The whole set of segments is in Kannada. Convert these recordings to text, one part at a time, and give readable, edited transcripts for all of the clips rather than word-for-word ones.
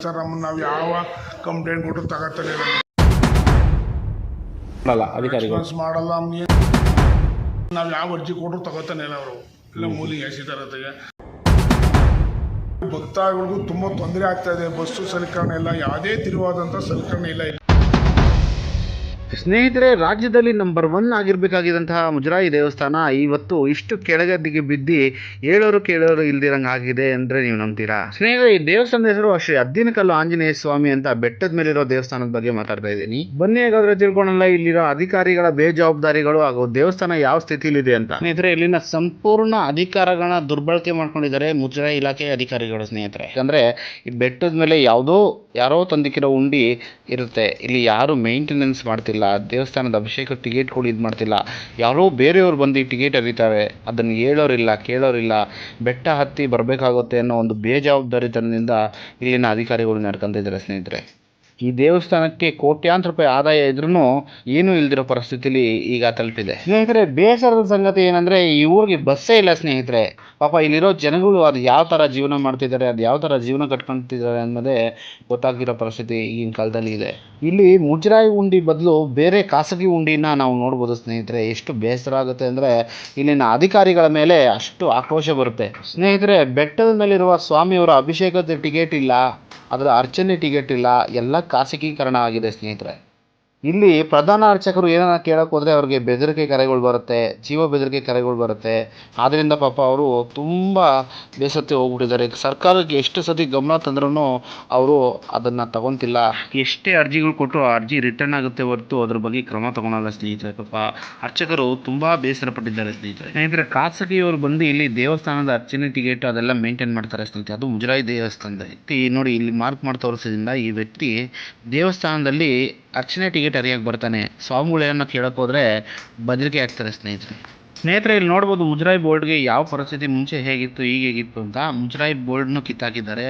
ಸರ್ ನಾವು ಯಾವ ಕಂಪ್ಲೇಂಟ್ ಕೊಟ್ಟು ತಗೋತಾರೆ ರೆಸ್ಪಾನ್ಸ್ ಮಾಡಲ್ಲ. ನಾವು ಯಾವ ಅರ್ಜಿ ಕೊಟ್ಟರು ತಗೋತಾನೆ ಇಲ್ಲ ಅವರು, ಇಲ್ಲ ಮೂಲಿಗೆ ಎಸಿತಾರತೆಗೆ. ಭಕ್ತಾದಿಗಳಿಗೂ ತುಂಬ ತೊಂದರೆ ಆಗ್ತಾ ಇದೆ. ಬಸ್ಸು ಸಲಕರಣೆ ಇಲ್ಲ, ಯಾವುದೇ ತಿರುವಾದಂಥ ಸಲಕರಣೆ ಇಲ್ಲ. ಸ್ನೇಹಿತರೆ, ರಾಜ್ಯದಲ್ಲಿ ನಂಬರ್ 1 ಆಗಿರಬೇಕಾಗಿದ್ದಂತಹ ಮುಜರಾಯಿ ದೇವಸ್ಥಾನ ಇವತ್ತು ಇಷ್ಟು ಕೆಳಗದಿಗೆ ಬಿದ್ದು ಕೇಳೋರು ಇಲ್ದಿರಂಗೆ ಆಗಿದೆ ಅಂದರೆ ನೀವು ನಂಬ್ತೀರಾ? ಸ್ನೇಹಿತರೆ, ಈ ದೇವಸ್ಥಾನದ ಹೆಸರು ಶ್ರೀ ಅದ್ದಿನಕಲ್ಲು ಆಂಜನೇಯ ಸ್ವಾಮಿ ಅಂತ ಬೆಟ್ಟದ ಮೇಲಿರೋ ದೇವಸ್ಥಾನದ ಬಗ್ಗೆ ಮಾತಾಡ್ತಾ ಇದ್ದೀನಿ. ಬನ್ನಿ ಹಾಗಾದ್ರೆ ತಿಳ್ಕೊಳ್ಳೋಣ ಇಲ್ಲಿರೋ ಅಧಿಕಾರಿಗಳ ಬೇಜವಾಬ್ದಾರಿಗಳು ಹಾಗೂ ದೇವಸ್ಥಾನ ಯಾವ ಸ್ಥಿತಿಲಿದೆ ಅಂತ. ಸ್ನೇಹಿತರೆ, ಇಲ್ಲಿನ ಸಂಪೂರ್ಣ ಅಧಿಕಾರಗಳನ್ನ ದುರ್ಬಳಕೆ ಮಾಡ್ಕೊಂಡಿದ್ದಾರೆ ಮುಜರಾಯಿ ಇಲಾಖೆ ಅಧಿಕಾರಿಗಳು. ಸ್ನೇಹಿತರೆ, ಯಾಕಂದ್ರೆ ಈ ಬೆಟ್ಟದ ಮೇಲೆ ಯಾರೋ ತಂದಿಕ್ಕಿರೋ ಉಂಡಿ ಇರುತ್ತೆ. ಇಲ್ಲಿ ಯಾರು ಮೇಂಟೆನೆನ್ಸ್ ಮಾಡ್ತಿಲ್ಲ, ದೇವಸ್ಥಾನದ ಅಭಿಷೇಕ ಟಿಕೆಟ್ಗಳು ಇದು ಮಾಡ್ತಿಲ್ಲ. ಯಾರೋ ಬೇರೆಯವ್ರು ಬಂದು ಟಿಕೆಟ್ ಅರಿತಾರೆ, ಅದನ್ನು ಹೇಳೋರಿಲ್ಲ ಕೇಳೋರಿಲ್ಲ. ಬೆಟ್ಟ ಹತ್ತಿ ಬರಬೇಕಾಗುತ್ತೆ ಅನ್ನೋ ಒಂದು ಬೇಜವಾಬ್ದಾರಿತನದಿಂದ ಇಲ್ಲಿನ ಅಧಿಕಾರಿಗಳು ನಡ್ಕೊಂತಿದ್ದಾರೆ. ಸ್ನೇಹಿತರೆ, ಈ ದೇವಸ್ಥಾನಕ್ಕೆ ಕೋಟ್ಯಾಂತರ ರೂಪಾಯಿ ಆದಾಯ ಇದ್ರೂ ಏನೂ ಇಲ್ದಿರೋ ಪರಿಸ್ಥಿತಿಲಿ ಈಗ ತಲುಪಿದೆ. ಸ್ನೇಹಿತರೆ, ಬೇಸರದ ಸಂಗತಿ ಏನಂದರೆ ಈ ಊರಿಗೆ ಬಸ್ಸೇ ಇಲ್ಲ. ಸ್ನೇಹಿತರೆ, ಪಾಪ ಇಲ್ಲಿರೋ ಜನಗಳು ಅದು ಯಾವ ಥರ ಜೀವನ ಮಾಡ್ತಿದ್ದಾರೆ, ಅದು ಯಾವ ಥರ ಜೀವನ ಕಟ್ಕೊತಿದ್ದಾರೆ ಅನ್ನೋದೇ ಗೊತ್ತಾಗಿರೋ ಪರಿಸ್ಥಿತಿ ಈಗಿನ ಕಾಲದಲ್ಲಿ ಇದೆ. ಇಲ್ಲಿ ಮುಜರಾಯಿ ಉಂಡಿ ಬದಲು ಬೇರೆ ಖಾಸಗಿ ಉಂಡಿನ ನಾವು ನೋಡ್ಬೋದು. ಸ್ನೇಹಿತರೆ, ಎಷ್ಟು ಬೇಸರ ಆಗುತ್ತೆ ಅಂದರೆ ಇಲ್ಲಿನ ಅಧಿಕಾರಿಗಳ ಮೇಲೆ ಅಷ್ಟು ಆಕ್ರೋಶ ಬರುತ್ತೆ. ಸ್ನೇಹಿತರೆ, ಬೆಟ್ಟದ ಮೇಲಿರುವ ಸ್ವಾಮಿಯವರ ಅಭಿಷೇಕದ ಟಿಕೆಟ್ ಇಲ್ಲ, ಅದರ ಅರ್ಚನೆ ಟಿಕೆಟ್ ಇಲ್ಲ, ಎಲ್ಲ ಖಾಸಗೀಕರಣ ಆಗಿದೆ. ಸ್ನೇಹಿತರೆ, ಇಲ್ಲಿ ಪ್ರಧಾನ ಅರ್ಚಕರು ಏನಾರ ಕೇಳಕ್ಕೆ ಹೋದರೆ ಅವ್ರಿಗೆ ಬೆದರಿಕೆ ಕರೆಗಳು ಬರುತ್ತೆ, ಜೀವ ಬೆದರಿಕೆ ಕರೆಗಳು ಬರುತ್ತೆ. ಆದ್ದರಿಂದ ಪಾಪ ಅವರು ತುಂಬ ಬೇಸತ್ತು ಹೋಗ್ಬಿಟ್ಟಿದ್ದಾರೆ. ಸರ್ಕಾರಕ್ಕೆ ಎಷ್ಟು ಸತಿ ಗಮನ ತಂದ್ರೂ ಅವರು ಅದನ್ನು ತಗೊತಿಲ್ಲ. ಎಷ್ಟೇ ಅರ್ಜಿಗಳು ಕೊಟ್ಟರು ಆ ಅರ್ಜಿ ರಿಟರ್ನ್ ಆಗುತ್ತೆ ಹೊರತು ಅದ್ರ ಬಗ್ಗೆ ಕ್ರಮ ತಗೊಳಲ್ಲ. ಸ್ನೇಹಿತರೆ, ಪಾಪ ಅರ್ಚಕರು ತುಂಬ ಬೇಸರ ಪಟ್ಟಿದ್ದಾರೆ. ಸ್ನೇಹಿತರೆ, ಖಾಸಗಿಯವರು ಬಂದು ಇಲ್ಲಿ ದೇವಸ್ಥಾನದ ಅರ್ಚನೆ ಟಿಕೆಟ್ ಅದೆಲ್ಲ ಮೇಂಟೈನ್ ಮಾಡ್ತಾರೆ. ಸ್ನೇಹಿತರೆ, ಅದು ಮುಜರಾಯಿ ದೇವಸ್ಥಾನದ ನೋಡಿ ಇಲ್ಲಿ ಮಾರ್ಕ್ ಮಾಡಿ ತೋರಿಸೋದ್ರಿಂದ ಈ ವ್ಯಕ್ತಿ ದೇವಸ್ಥಾನದಲ್ಲಿ ಅರ್ಚನೆ ಟಿಕೆಟ್ ಅರಿಯಕ್ಕೆ ಬರ್ತಾನೆ. ಸ್ವಾಮಿಗಳು ಏನನ್ನ ಕೇಳಕ್ಕೆ ಹೋದರೆ ಬದಲಿಕೆ ಆಗ್ತಾರೆ. ಸ್ನೇಹಿತರೆ, ಇಲ್ಲಿ ನೋಡ್ಬೋದು ಮುಜರಾಯಿ ಬೋರ್ಡ್ಗೆ ಯಾವ ಪರಿಸ್ಥಿತಿ ಮುಂಚೆ ಹೇಗಿತ್ತು ಈಗ ಹೇಗಿತ್ತು ಅಂತ. ಮುಜರಾಯಿ ಬೋರ್ಡ್ನು ಕಿತ್ತಾಕಿದ್ದಾರೆ.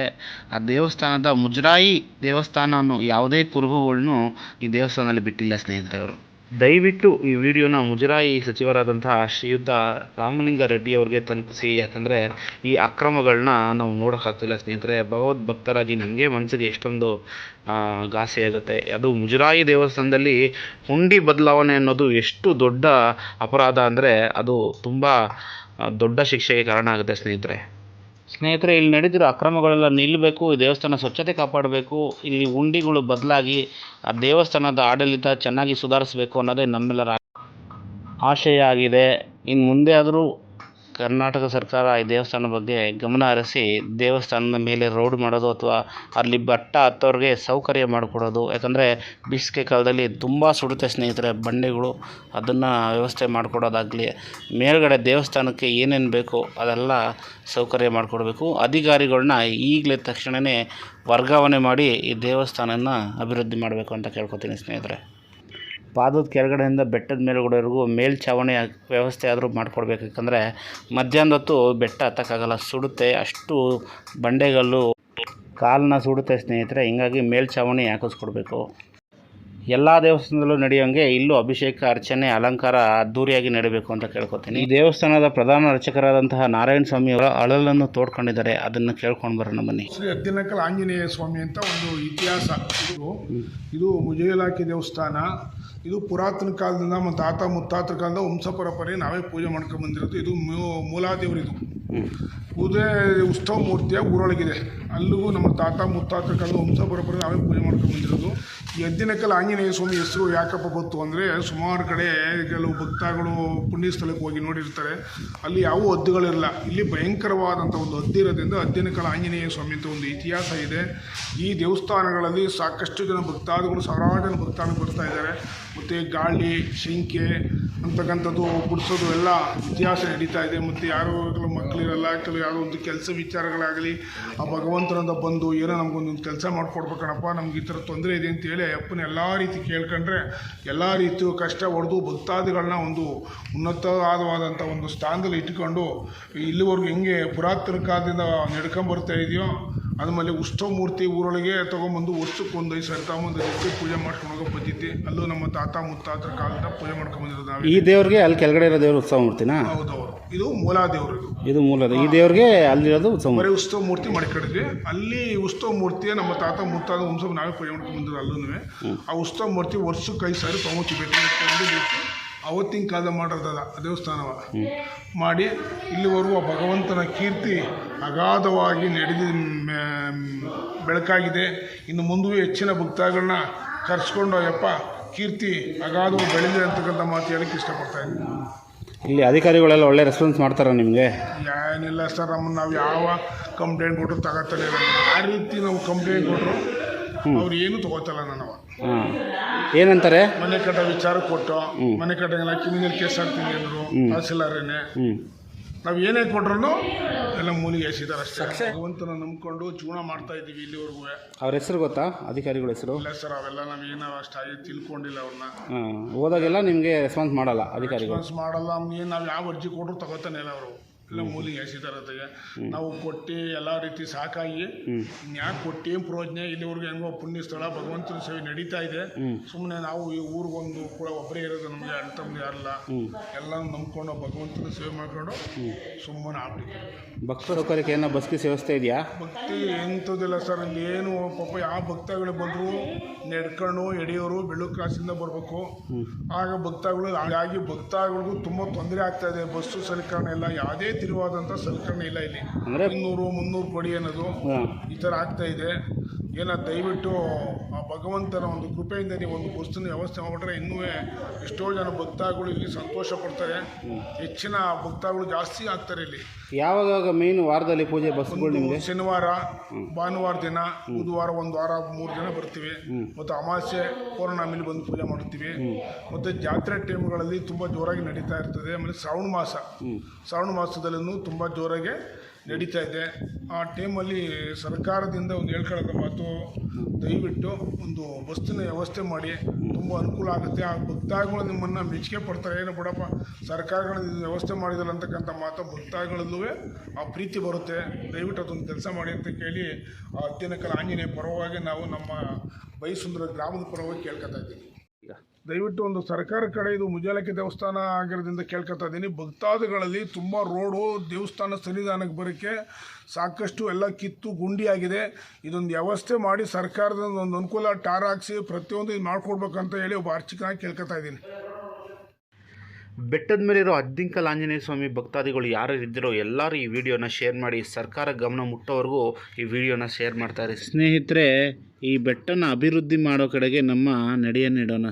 ಆ ದೇವಸ್ಥಾನದ ಮುಜರಾಯಿ ದೇವಸ್ಥಾನ ಅನ್ನೋ ಯಾವುದೇ ಕುರುಹುಗಳನ್ನು ಈ ದೇವಸ್ಥಾನದಲ್ಲಿ ಬಿಟ್ಟಿಲ್ಲ. ಸ್ನೇಹಿತರೆ, ಅವರು ದಯವಿಟ್ಟು ಈ ವಿಡಿಯೋನ ಮುಜರಾಯಿ ಸಚಿವರಾದಂತಹ ಶ್ರೀಯುತ ರಾಮಲಿಂಗ ರೆಡ್ಡಿ ಅವ್ರಿಗೆ ತಲುಪಿಸಿ. ಯಾಕಂದರೆ ಈ ಅಕ್ರಮಗಳನ್ನ ನಾವು ನೋಡೋಕ್ಕಾಗ್ತಿಲ್ಲ. ಸ್ನೇಹಿತರೆ, ಭಗವದ್ಭಕ್ತರಾಗಿ ನನಗೆ ಮನಸ್ಸಿಗೆ ಎಷ್ಟೊಂದು ಘಾಸಿ ಆಗುತ್ತೆ. ಅದು ಮುಜರಾಯಿ ದೇವಸ್ಥಾನದಲ್ಲಿ ಹುಂಡಿ ಬದಲಾವಣೆ ಅನ್ನೋದು ಎಷ್ಟು ದೊಡ್ಡ ಅಪರಾಧ ಅಂದರೆ ಅದು ತುಂಬ ದೊಡ್ಡ ಶಿಕ್ಷೆಗೆ ಕಾರಣ ಆಗುತ್ತೆ. ಸ್ನೇಹಿತರೆ, ಇಲ್ಲಿ ನಡೆದಿರೋ ಅಕ್ರಮಗಳೆಲ್ಲ ನಿಲ್ಲಬೇಕು, ಈ ದೇವಸ್ಥಾನ ಸ್ವಚ್ಛತೆ ಕಾಪಾಡಬೇಕು, ಇಲ್ಲಿ ಉಂಡಿಗಳು ಬದಲಾಗಿ ಆ ದೇವಸ್ಥಾನದ ಆಡಳಿತ ಚೆನ್ನಾಗಿ ಸುಧಾರಿಸಬೇಕು ಅನ್ನೋದೇ ನಮ್ಮೆಲ್ಲರ ಆಶಯ ಆಗಿದೆ. ಇನ್ನು ಮುಂದೆ ಆದರೂ ಕರ್ನಾಟಕ ಸರ್ಕಾರ ಈ ದೇವಸ್ಥಾನದ ಬಗ್ಗೆ ಗಮನ ಹರಿಸಿ ದೇವಸ್ಥಾನದ ಮೇಲೆ ರೋಡ್ ಮಾಡೋದು ಅಥವಾ ಅಲ್ಲಿ ಬೆಟ್ಟ ಹತ್ತೋರಿಗೆ ಸೌಕರ್ಯ ಮಾಡಿಕೊಡೋದು. ಯಾಕಂದರೆ ಬೇಸಿಗೆ ಕಾಲದಲ್ಲಿ ತುಂಬ ಸುಡುತ್ತೆ. ಸ್ನೇಹಿತರೆ, ಬಂಡೆಗಳು, ಅದನ್ನು ವ್ಯವಸ್ಥೆ ಮಾಡಿಕೊಡೋದಾಗಲಿ, ಮೇಲ್ಗಡೆ ದೇವಸ್ಥಾನಕ್ಕೆ ಏನೇನು ಬೇಕೋ ಅದೆಲ್ಲ ಸೌಕರ್ಯ ಮಾಡಿಕೊಡ್ಬೇಕು. ಅಧಿಕಾರಿಗಳನ್ನ ಈಗಲೇ ತಕ್ಷಣವೇ ವರ್ಗಾವಣೆ ಮಾಡಿ ಈ ದೇವಸ್ಥಾನನ ಅಭಿವೃದ್ಧಿ ಮಾಡಬೇಕು ಅಂತ ಕೇಳ್ಕೊತೀನಿ. ಸ್ನೇಹಿತರೆ, ಪಾದದ ಕೆಳಗಡೆಯಿಂದ ಬೆಟ್ಟದ ಮೇಲ್ಗಡೆವರೆಗೂ ಮೇಲ್ಛಾವಣಿ ವ್ಯವಸ್ಥೆ ಆದರೂ ಮಾಡಿಕೊಡ್ಬೇಕು. ಯಾಕಂದರೆ ಮಧ್ಯಾಹ್ನದ ಹೊತ್ತು ಬೆಟ್ಟ ಹತ್ತಕ್ಕಾಗಲ್ಲ, ಸುಡುತ್ತೆ. ಅಷ್ಟು ಬಂಡೆಗಲ್ಲು ಕಾಲನ್ನ ಸುಡುತ್ತೆ. ಸ್ನೇಹಿತರೆ, ಹಿಂಗಾಗಿ ಮೇಲ್ಛಾವಣಿ ಹಾಕಿಸ್ಕೊಡ್ಬೇಕು. ಎಲ್ಲ ದೇವಸ್ಥಾನದಲ್ಲೂ ನಡೆಯೋಂಗೆ ಇಲ್ಲೂ ಅಭಿಷೇಕ, ಅರ್ಚನೆ, ಅಲಂಕಾರ ಅದ್ದೂರಿಯಾಗಿ ನಡೀಬೇಕು ಅಂತ ಕೇಳ್ಕೊತೀನಿ. ಈ ದೇವಸ್ಥಾನದ ಪ್ರಧಾನ ಅರ್ಚಕರಾದಂತಹ ನಾರಾಯಣ ಸ್ವಾಮಿ ಅವರ ಅಳಲನ್ನು ತೋಡ್ಕೊಂಡಿದ್ದಾರೆ. ಅದನ್ನು ಕೇಳ್ಕೊಂಡು ಬರೋಣ ಬನ್ನಿ. ಶ್ರೀ ಅದ್ದಿನಕಲ್ಲು ಆಂಜನೇಯ ಸ್ವಾಮಿ ಅಂತ ಒಂದು ಇತಿಹಾಸ. ಇದು ಮುಜರಾಯಿ ಇಲಾಖೆ ದೇವಸ್ಥಾನ. ಇದು ಪುರಾತನ ಕಾಲದಿಂದ ನಮ್ಮ ತಾತ ಮುತ್ತಾತರ ಕಾಲದಿಂದ ವಂಶ ಪರಂಪರೆ ನಾವೇ ಪೂಜೆ ಮಾಡ್ಕೊಂಡು ಬಂದಿರೋದು. ಇದು ಮೂಲಾದೇವರಿದು ಪೂಜೆ ಉತ್ಸವ ಮೂರ್ತಿಯಾಗಿ ಊರೊಳಗಿದೆ. ಅಲ್ಲಿಗೂ ನಮ್ಮ ತಾತ ಮುತ್ತಾತರ ಕಾಲದ ವಂಶ ಪರಂಪರೆ ನಾವೇ ಪೂಜೆ ಮಾಡ್ಕೊಂಡು ಬಂದಿರೋದು. ಈ ಅದ್ದಿನಕಲ್ಲು ಆಂಜನೇಯ ಸ್ವಾಮಿ ಹೆಸರು ಯಾಕಪ್ಪ ಬಂತು ಅಂದರೆ, ಸುಮಾರು ಕಡೆ ಕೆಲವು ಭಕ್ತಗಳು ಪುಣ್ಯ ಸ್ಥಳಕ್ಕೆ ಹೋಗಿ ನೋಡಿರ್ತಾರೆ, ಅಲ್ಲಿ ಯಾವ ಹದ್ದುಗಳಿರಲ್ಲ. ಇಲ್ಲಿ ಭಯಂಕರವಾದಂಥ ಒಂದು ಹದ್ದಿರೋದ್ರಿಂದ ಅದ್ದಿನಕಲ್ಲು ಆಂಜನೇಯ ಸ್ವಾಮಿ ಅಂತ ಒಂದು ಇತಿಹಾಸ ಇದೆ. ಈ ದೇವಸ್ಥಾನಗಳಲ್ಲಿ ಸಾಕಷ್ಟು ಜನ ಭಕ್ತಾದಿಗಳು, ಸಾವಿರಾರು ಜನ ಭಕ್ತಾದಿಗಳು ಬರ್ತಾ ಇದ್ದಾರೆ. ಮತ್ತು ಗಾಳಿ, ಶಿಂಕೆ ಅಂತಕ್ಕಂಥದ್ದು ಬಿಡಿಸೋದು ಎಲ್ಲ ಇತಿಹಾಸ ನಡೀತಾ ಇದೆ. ಮತ್ತು ಯಾರೋ ಕೆಲವು ಮಕ್ಕಳಿರಲ್ಲ, ಕೆಲವು ಯಾವುದೋ ಒಂದು ಕೆಲಸ ವಿಚಾರಗಳಾಗಲಿ ಆ ಭಗವಂತನಿಂದ ಬಂದು ಏನೋ ನಮಗೊಂದೊಂದು ಕೆಲಸ ಮಾಡಿಕೊಡ್ಬೇಕಣಪ್ಪ, ನಮ್ಗೆ ಈ ಥರ ತೊಂದರೆ ಇದೆ ಅಂತೇಳಿ ಅಪ್ಪನ ಎಲ್ಲ ರೀತಿ ಕೇಳ್ಕೊಂಡ್ರೆ ಎಲ್ಲ ರೀತಿಯು ಕಷ್ಟ ಹೊಡೆದು ಭಕ್ತಾದಿಗಳನ್ನ ಒಂದು ಉನ್ನತವಾದಂಥ ಒಂದು ಸ್ಥಾನದಲ್ಲಿ ಇಟ್ಕೊಂಡು ಇಲ್ಲಿವರೆಗೂ ಹೆಂಗೆ ಪುರಾತನ ಕಾಲದಿಂದ ನಡ್ಕೊಂಬರ್ತಾ ಇದೆಯೋ ಆದಮೇಲೆ ಉತ್ಸವ ಮೂರ್ತಿ ಊರೊಳಗೆ ತೊಗೊಂಬಂದು ವರ್ಷಕ್ಕೆ ಒಂದು 5 ಸರಿ ತಗೊಂಬಂದು ಜೊತೆ ಪೂಜೆ ಮಾಡ್ಕೊಂಡು ಹೋಗೋ ಪದ್ಧತಿ ಅಲ್ಲೂ ನಮ್ಮ ತಾತ ಮುತ್ತಾತರ ಕಾಲದಿಂದ ಪೂಜೆ ಮಾಡ್ಕೊಂಡು ಬಂದಿರೋದು ನಾವು. ಈ ದೇವ್ರಿಗೆ ಅಲ್ಲಿ ಕೆಳಗಡೆ ಇರೋ ದೇವ್ರ ಉತ್ಸವ ಮೂರ್ತಿನಾ? ಹೌದವರು, ಇದು ಮೂಲ ದೇವರು. ಇದು ಮೂಲದ ಈ ದೇವ್ರಿಗೆ ಅಲ್ಲಿರೋದು ಉತ್ಸವ ಬರೀ ಉತ್ಸವ ಮೂರ್ತಿ ಮಾಡ್ಕೊಂಡಿದ್ವಿ. ಅಲ್ಲಿ ಉತ್ಸವ ಮೂರ್ತಿಯ ನಮ್ಮ ತಾತ ಮುತ್ತಾದ ವಂಶ ನಾವೇ ಪೂಜೆ ಮಾಡ್ಕೊಂಡು ಬಂದಿರೋದು. ಅಲ್ಲೂ ಆ ಉತ್ಸವ ಮೂರ್ತಿ ವರ್ಷಕ್ಕೆ 5 ಸಾರಿ ತೊಗೊತೀವಿ. ಅವತ್ತಿನ ಕಾಲದ ಮಾಡಿರೋದಲ್ಲ ದೇವಸ್ಥಾನವ ಮಾಡಿ ಇಲ್ಲಿವರೆಗೂ ಆ ಭಗವಂತನ ಕೀರ್ತಿ ಅಗಾಧವಾಗಿ ನಡೆದು ಬೆಳಕಾಗಿದೆ. ಇನ್ನು ಮುಂದೂ ಹೆಚ್ಚಿನ ಭಕ್ತಾದಿಗಳನ್ನ ಕರೆಸ್ಕೊಂಡು ಯಪ್ಪ ಕೀರ್ತಿ ಅಗಾಧವಾಗಿ ಬೆಳೆದಿದೆ ಅಂತಕ್ಕಂಥ ಮಾತು ಹೇಳಕ್ಕೆ ಇಷ್ಟಪಡ್ತಾ ಇದ್ದೀನಿ. ಇಲ್ಲಿ ಅಧಿಕಾರಿಗಳೆಲ್ಲ ಒಳ್ಳೆ ರೆಸ್ಪಾನ್ಸ್ ಮಾಡ್ತಾರ ನಿಮಗೆ? ಏನಿಲ್ಲ ಸರ್, ನಮ್ಮನ್ನು ನಾವು ಯಾವ ಕಂಪ್ಲೇಂಟ್ ಕೊಟ್ಟರು ತಗೋತಾನೆ ಇಲ್ಲ. ಆ ರೀತಿ ನಾವು ಕಂಪ್ಲೇಂಟ್ ಕೊಟ್ಟರು ಅವ್ರು ಏನು ತಗೋತಲ್ಲ. ನಾವು ಏನಂತಾರೆ? ಮನೆ ಕಟ್ಟ ವಿಚಾರ ಕೊಟ್ಟು ಮನೆ ಕಟ್ಟಂಗೆಲ್ಲ ಕ್ರಿಮಿನಲ್ ಕೇಸ್ ಹಾಕ್ತೀನಿ ಅಂದರು ತಹಸೀಲ್ದಾರೇನೆ. ನಾವು ಏನೇ ಕೊಟ್ರು ಎಲ್ಲ ಮೂಲಿಗೆ ಎಸಿದಾರೆ ಅಷ್ಟೇ. ಭಗವಂತನ ನಂಬ್ಕೊಂಡು ಜೀವನ ಮಾಡ್ತಾ ಇದ್ದೀವಿ ಇಲ್ಲಿವರೆಗೂ. ಅವ್ರ ಹೆಸರು ಗೊತ್ತಾ? ಅಧಿಕಾರಿಗಳ ಹೆಸರು? ಇಲ್ಲ ಸರ್, ಅವೆಲ್ಲ ನಾವೇನೋ ಅಷ್ಟಾಗಿ ತಿಳ್ಕೊಂಡಿಲ್ಲ ಅವ್ರನ್ನ. ಹೋದಾಗೆಲ್ಲ ನಿಮಗೆ ರೆಸ್ಪಾನ್ಸ್ ಮಾಡಲ್ಲ ಅಧಿಕಾರಿಗಳು? ರೆಸ್ಪಾನ್ಸ್ ಮಾಡಲ್ಲ. ಏನು ನಾವು ಯಾವ ಅರ್ಜಿ ಕೊಟ್ಟರು ತಗೋತಾನೆ ಇಲ್ಲ ಅವರು. ಎಲ್ಲ ಮೂಲಿಗೆ ಎಸಿದಾರತೆಗೆ ನಾವು ಕೊಟ್ಟು ಎಲ್ಲ ರೀತಿ ಸಾಕಾಗಿ ಇನ್ಯಾಕೆ ಕೊಟ್ಟು ಏನು ಪ್ರಯೋಜನ? ಇಲ್ಲಿವರೆಗೂ ಹೆಂಗೋ ಪುಣ್ಯ ಸ್ಥಳ ಭಗವಂತನ ಸೇವೆ ನಡೀತಾ ಇದೆ. ಸುಮ್ಮನೆ ನಾವು ಈ ಊರಿಗೊಂದು ಕೂಡ ಒಬ್ಬರೇ ಇರೋದು, ನಮಗೆ ಅಣ್ಣ ತಮ್ಮದು ಯಾರಲ್ಲ. ಎಲ್ಲ ನಂಬ್ಕೊಂಡು ಭಗವಂತನ ಸೇವೆ ಮಾಡ್ಕೊಂಡು ಸುಮ್ಮನೆ ಆಗ್ಬಿಟ್ಟಿದೆ. ಭಕ್ತರ ಸೌಕರ್ಯಕ್ಕೆ ಏನೋ ಬಸ್ ಗೀಸ್ ವ್ಯವಸ್ಥೆ ಇದೆಯಾ? ಭಕ್ತಿ ಎಂಥದಿಲ್ಲ ಸರ್. ಇಲ್ಲಿ ಏನು ಪಾಪ ಯಾವ ಭಕ್ತಗಳು ಬಂದರು ನಡ್ಕೊಂಡು ಎಡೆಯೋರು ಬೆಳ್ಳೂರು ಕ್ರಾಸಿಂದ ಬರಬೇಕು. ಆಗ ಭಕ್ತಗಳು ಹಾಗಾಗಿ ಭಕ್ತಗಳಿಗೂ ತುಂಬ ತೊಂದರೆ ಆಗ್ತಾ ಇದೆ. ಬಸ್ಸು ಸಲಕರಣೆ ಎಲ್ಲ ಯಾವುದೇ ತಿರುವಾದಂಥ ಸಲಕರಣೆ ಇಲ್ಲ ಇಲ್ಲಿ. 200-300 ಕೊಡಿ ಅನ್ನೋದು ಈ ಥರ ಆಗ್ತಾ ಇದೆ. ಏನೋ ದಯವಿಟ್ಟು ಆ ಭಗವಂತನ ಒಂದು ಕೃಪೆಯಿಂದ ನೀವು ಒಂದು ಬಸ್ಸನ್ನು ವ್ಯವಸ್ಥೆ ಮಾಡಿಬಿಟ್ರೆ ಇನ್ನೂ ಎಷ್ಟೋ ಜನ ಭಕ್ತಾದಿಗಳು ಇಲ್ಲಿ ಸಂತೋಷ ಪಡ್ತಾರೆ. ಹೆಚ್ಚಿನ ಭಕ್ತಾದಿಗಳು ಜಾಸ್ತಿ ಆಗ್ತಾರೆ ಇಲ್ಲಿ. ಯಾವಾಗ ಮೇನ್ ವಾರದಲ್ಲಿ ಪೂಜೆ ಬಸ್ಗಳು ನಿಮಗೆ? ಶನಿವಾರ, ಭಾನುವಾರ ದಿನ, ಬುಧವಾರ 1 ವಾರ 3 ದಿನ ಬರ್ತೀವಿ. ಮತ್ತು ಅಮಾವಾಸ್ಯೆ ಪೌರ್ಣಮಿಲಿ ಬಂದು ಪೂಜೆ ಮಾಡ್ತೀವಿ. ಮತ್ತು ಜಾತ್ರೆ ಟೈಮ್ಗಳಲ್ಲಿ ತುಂಬ ಜೋರಾಗಿ ನಡೀತಾ ಇರ್ತದೆ. ಆಮೇಲೆ ಶ್ರಾವಣ ಮಾಸದಲ್ಲೂ ತುಂಬ ಜೋರಾಗಿ ನಡೀತಾ ಇದೆ. ಆ ಟೈಮಲ್ಲಿ ಸರ್ಕಾರದಿಂದ ಒಂದು ಹೇಳ್ಕೊಳ್ಳೋದ ಮಾತು, ದಯವಿಟ್ಟು ಒಂದು ಬಸ್ಸಿನ ವ್ಯವಸ್ಥೆ ಮಾಡಿ, ತುಂಬ ಅನುಕೂಲ ಆಗುತ್ತೆ. ಆ ಭಕ್ತಾದಿಗಳು ನಿಮ್ಮನ್ನು ಮೆಚ್ಚುಗೆ ಪಡ್ತಾರೆ. ಏನು ಬಿಡಪ್ಪ ಸರ್ಕಾರಗಳ ವ್ಯವಸ್ಥೆ ಮಾಡಿದಲ್ಲ ಅಂತಕ್ಕಂಥ ಮಾತು ಭಕ್ತಾದಿಗಳಲ್ಲೂ ಆ ಪ್ರೀತಿ ಬರುತ್ತೆ. ದಯವಿಟ್ಟು ಅದೊಂದು ಕೆಲಸ ಮಾಡಿ ಅಂತ ಕೇಳಿ ಆ ಅಧ್ಯಯನಕಲ ಆಂಜನೇಯ ಪರವಾಗಿ ನಾವು ನಮ್ಮ ಬೈಸುಂದರ ಗ್ರಾಮದ ಪರವಾಗಿ ಕೇಳ್ಕೊತಾ ಇದ್ದೀವಿ. ದಯವಿಟ್ಟು ಒಂದು ಸರ್ಕಾರ ಕಡೆ ಇದು ಮುಜಾಲಕ್ಕೆ ದೇವಸ್ಥಾನ ಆಗಿರೋದ್ರಿಂದ ಕೇಳ್ಕೊತಾ ಇದ್ದೀನಿ. ಭಕ್ತಾದಿಗಳಲ್ಲಿ ತುಂಬ ರೋಡು ದೇವಸ್ಥಾನ ಸನ್ನಿಧಾನಕ್ಕೆ ಬರೋಕ್ಕೆ ಸಾಕಷ್ಟು ಎಲ್ಲ ಕಿತ್ತು ಗುಂಡಿಯಾಗಿದೆ. ಇದೊಂದು ವ್ಯವಸ್ಥೆ ಮಾಡಿ ಸರ್ಕಾರದ ಒಂದು ಅನುಕೂಲ ಟಾರ್ ಹಾಕ್ಸಿ ಪ್ರತಿಯೊಂದು ಇದು ಮಾಡ್ಕೊಡ್ಬೇಕಂತ ಹೇಳಿ ಒಬ್ಬ ಅರ್ಚಕನಾಗಿ ಕೇಳ್ಕೊತಾ ಇದ್ದೀನಿ. ಬೆಟ್ಟದ ಮೇಲಿರೋ ಅದ್ದಿಂಕಲ್ ಆಂಜನೇಯ ಸ್ವಾಮಿ ಭಕ್ತಾದಿಗಳು ಯಾರು ಇದ್ದಿರೋ ಎಲ್ಲರೂ ಈ ವಿಡಿಯೋನ ಶೇರ್ ಮಾಡಿ, ಸರ್ಕಾರ ಗಮನ ಮುಟ್ಟೋವರೆಗೂ ಈ ವಿಡಿಯೋನ ಶೇರ್ ಮಾಡ್ತಾರೆ. ಸ್ನೇಹಿತರೆ, ಈ ಬೆಟ್ಟನ ಅಭಿವೃದ್ಧಿ ಮಾಡೋ ಕಡೆಗೆ ನಮ್ಮ ನಡೆಯನ್ನು ಇಡೋಣ.